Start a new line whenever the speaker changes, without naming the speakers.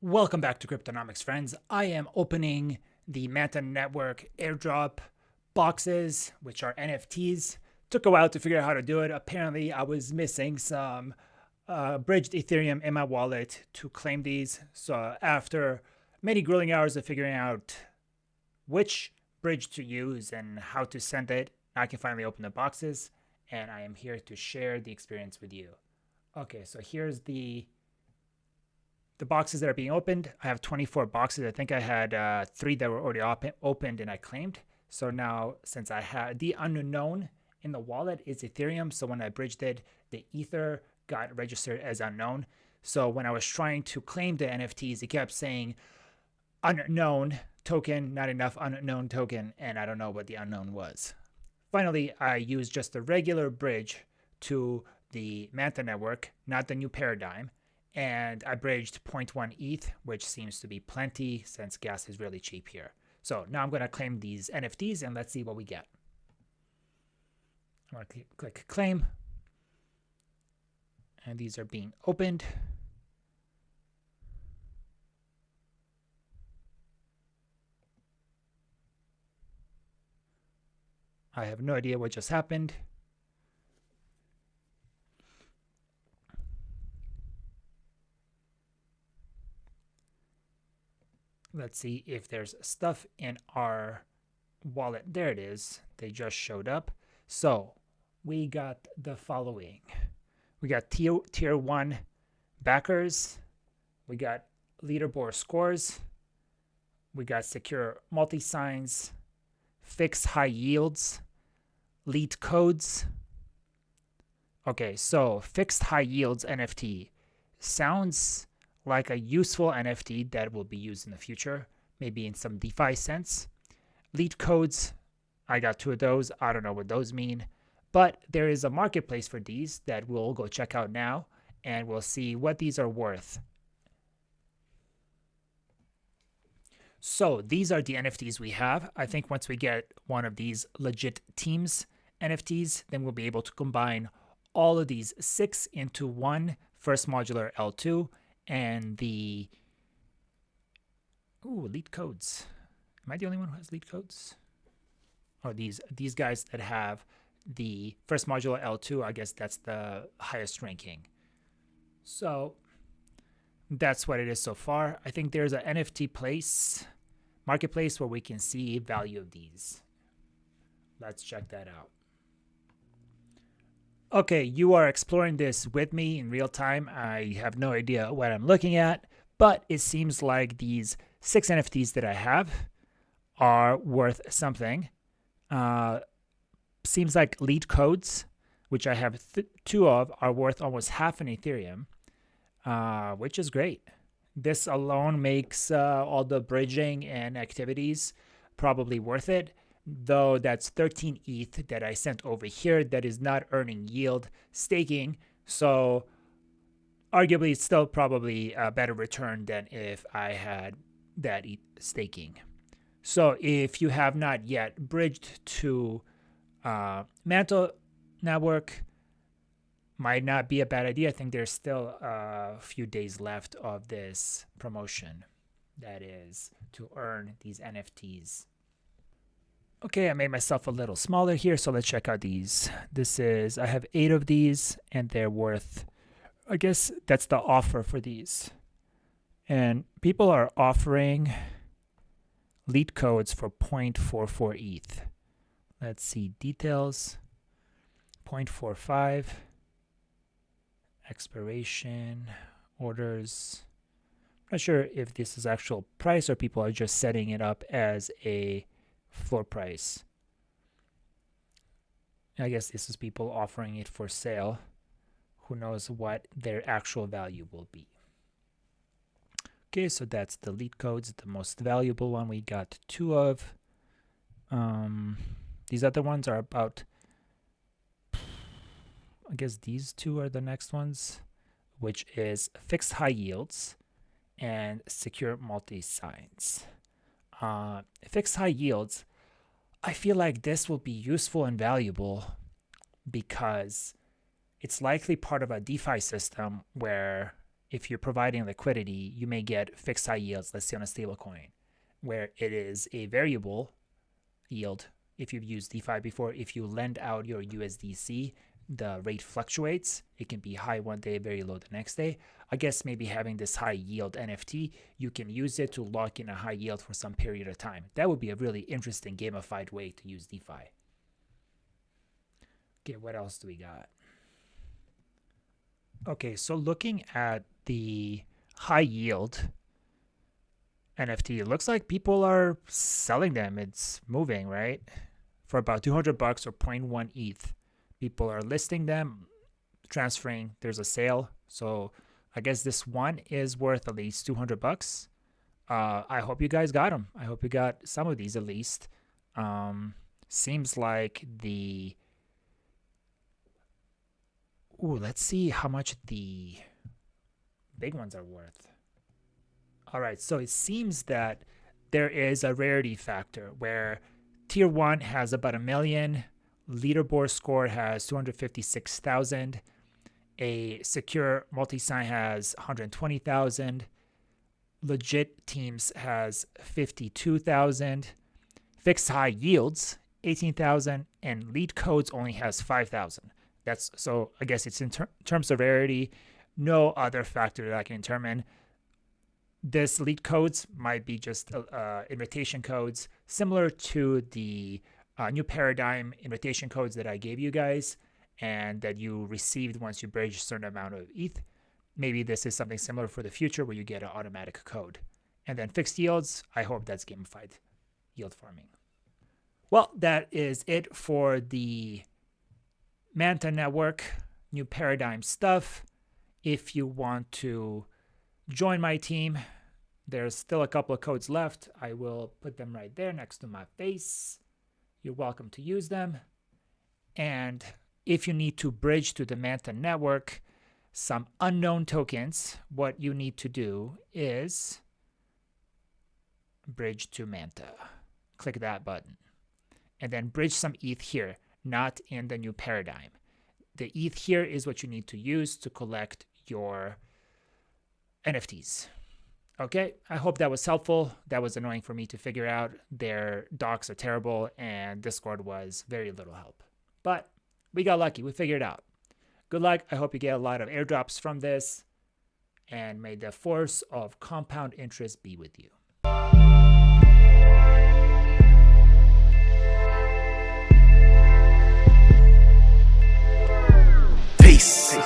Welcome back to Cryptonomics, friends. I am opening the Manta Network airdrop boxes, which are NFTs. Took a while to figure out how to do it. Apparently, I was missing some bridged Ethereum in my wallet to claim these. So after many grueling hours of figuring out which bridge to use and how to send it, I can finally open the boxes, and I am here to share the experience with you. Okay, so here's the boxes that are being opened. I have 24 boxes. I think I had 3 that were already opened and I claimed. So now, since I had the unknown in the wallet is Ethereum, so when I bridged it, the Ether got registered as unknown. So when I was trying to claim the NFTs, it kept saying unknown token, not enough unknown token, and I don't know what the unknown was. Finally, I used just the regular bridge to the Manta network, not the new paradigm. And I bridged 0.1 ETH, which seems to be plenty since gas is really cheap here. So now I'm going to claim these NFTs and let's see what we get. I'm going to click claim. And these are being opened. I have no idea what just happened. Let's see if there's stuff in our wallet. There it is. They just showed up. So we got the following. We got tier 1 backers. We got leaderboard scores. We got secure multi-signs, fixed high yields, lead codes. Okay, so fixed high yields NFT sounds like a useful NFT that will be used in the future, maybe in some DeFi sense. Lead codes, I got 2 of those. I don't know what those mean, but there is a marketplace for these that we'll go check out now, and we'll see what these are worth. So these are the NFTs we have. I think once we get one of these legit teams NFTs, then we'll be able to combine all of these 6 into one first modular L2 and the lead codes. Am I the only one who has lead codes? Or these guys that have the first modular L2, I guess that's the highest ranking. So that's what it is so far. I think there's an NFT marketplace where we can see value of these. Let's check that out. Okay, you are exploring this with me in real time. I have no idea what I'm looking at, but it seems like these 6 NFTs that I have are worth something. Seems like lead codes, which I have 2 of, are worth almost half an Ethereum, which is great. This alone makes all the bridging and activities probably worth it. Though that's 13 ETH that I sent over here that is not earning yield staking. So arguably it's still probably a better return than if I had that staking. So if you have not yet bridged to Manta network, might not be a bad idea. I think there's still a few days left of this promotion. That is to earn these NFTs. Okay, I made myself a little smaller here, so let's check out these. I have 8 of these, and they're worth, I guess that's the offer for these. And people are offering lead codes for 0.44 ETH. Let's see details. 0.45. Expiration. Orders. I'm not sure if this is actual price or people are just setting it up as a floor price. I guess this is people offering it for sale. Who knows what their actual value will be. Okay, so that's the lead codes, the most valuable one we got 2 of. These other ones are about, I guess these 2 are the next ones, which is fixed high yields and secure multi-signs. Fixed high yields, I feel like this will be useful and valuable because it's likely part of a DeFi system where if you're providing liquidity, you may get fixed high yields, let's say on a stable coin, where it is a variable yield. If you've used DeFi before, if you lend out your USDC, the rate fluctuates. It can be high one day, very low the next day. I guess maybe having this high yield NFT, you can use it to lock in a high yield for some period of time. That would be a really interesting gamified way to use DeFi. Okay, what else do we got? Okay, so looking at the high yield NFT, it looks like people are selling them. It's moving, right? For about $200 or 0.1 ETH. People are listing them, transferring. There's a sale. So I guess this one is worth at least $200. I hope you guys got them. I hope you got some of these at least. Seems like the... Ooh, let's see how much the big ones are worth. All right, so it seems that there is a rarity factor where tier 1 has about 1 million, leaderboard score has 256,000, a secure multi-sign has 120,000, legit teams has 52,000, fixed high yields 18,000, and lead codes only has 5,000. That's so I guess it's in terms of rarity, no other factor that I can determine. This lead codes might be just invitation codes similar to the New Paradigm invitation codes that I gave you guys and that you received once you bridge a certain amount of ETH. Maybe this is something similar for the future where you get an automatic code. And then fixed yields, I hope that's gamified yield farming. Well, that is it for the Manta Network New Paradigm stuff. If you want to join my team, there's still a couple of codes left. I will put them right there next to my face. You're welcome to use them. And if you need to bridge to the Manta Network, some unknown tokens, what you need to do is bridge to Manta. Click that button. And then bridge some ETH here, not in the New Paradigm. The ETH here is what you need to use to collect your NFTs. Okay, I hope that was helpful. That was annoying for me to figure out. Their docs are terrible and Discord was very little help. But we got lucky. We figured it out. Good luck. I hope you get a lot of airdrops from this. And may the force of compound interest be with you.
Peace.